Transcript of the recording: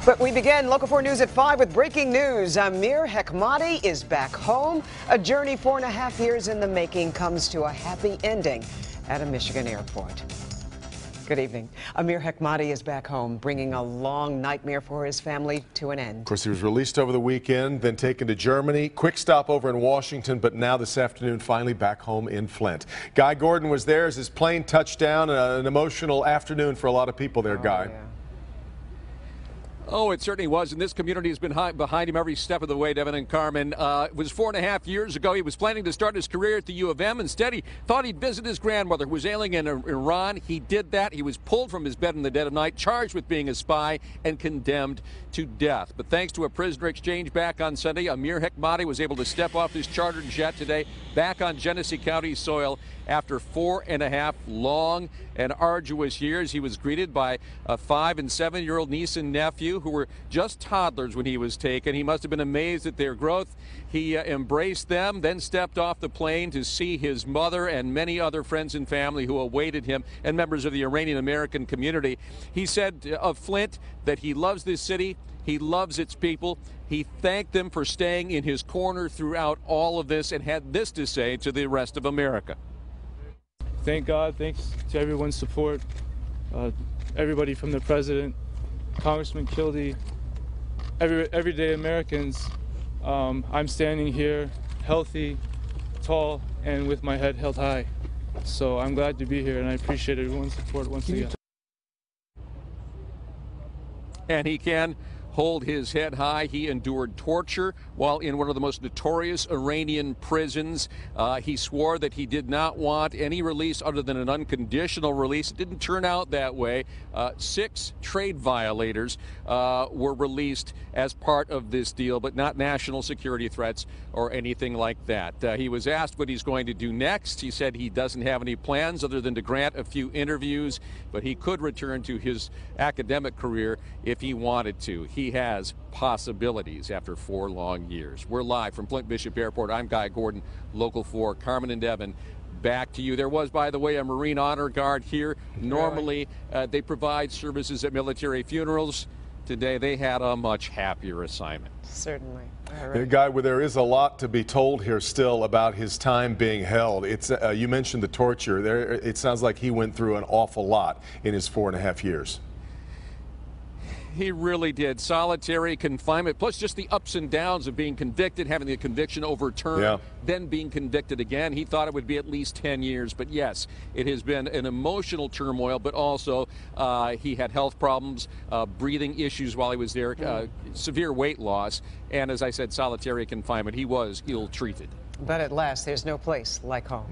But we begin Local 4 News at 5 with breaking news. Amir Hekmati is back home. A journey 4.5 years in the making comes to a happy ending at a Michigan airport. Good evening. Amir Hekmati is back home, bringing a long nightmare for his family to an end. Of course, he was released over the weekend, then taken to Germany. Quick stop over in Washington, but now this afternoon, finally back home in Flint. Guy Gordon was there as his plane touched down. An emotional afternoon for a lot of people there, Guy. Yeah. Oh, it certainly was, and this community has been behind him every step of the way, Devin and Carmen. It was 4.5 years ago. He was planning to start his career at the U of M. Instead, he thought he'd visit his grandmother, who was ailing in Iran. He did that. He was pulled from his bed in the dead of night, charged with being a spy, and condemned to death. But thanks to a prisoner exchange back on Sunday, Amir Hekmati was able to step off his chartered jet today, back on Genesee County soil after 4.5 long and arduous years. He was greeted by a 5- and 7-year-old niece and nephew who were just toddlers when he was taken. He must have been amazed at their growth. He embraced them, then stepped off the plane to see his mother and many other friends and family who awaited him, and members of the Iranian American community. He said of Flint that he loves this city. He loves its people. He thanked them for staying in his corner throughout all of this and had this to say to the rest of America. Thank God, thanks to everyone's support, everybody from the president, Congressman Kildee, everyday Americans. I'm standing here healthy, tall, and with my head held high. So I'm glad to be here, and I appreciate everyone's support once again. And he can hold his head high. He endured torture while in one of the most notorious Iranian prisons. He swore that he did not want any release other than an unconditional release. It didn't turn out that way. 6 trade violators were released as part of this deal, but not national security threats or anything like that. He was asked what he's going to do next. He said he doesn't have any plans other than to grant a few interviews, but he could return to his academic career if he wanted to. He has possibilities after 4 long years. We're live from Flint Bishop Airport. I'm Guy Gordon, Local 4. Carmen and Devin, back to you. There was, by the way, a Marine Honor Guard here. Normally, they provide services at military funerals. Today, they had a much happier assignment. Certainly. Guy, well, there is a lot to be told here still about his time being held. It's you mentioned the torture. It sounds like he went through an awful lot in his 4.5 years. He really did. Solitary confinement, plus just the ups and downs of being convicted, having the conviction overturned, then being convicted again. He thought it would be at least 10 years. But yes, it has been an emotional turmoil, but also he had health problems, breathing issues while he was there, severe weight loss, and as I said, solitary confinement. He was ill-treated. But at last, there's no place like home.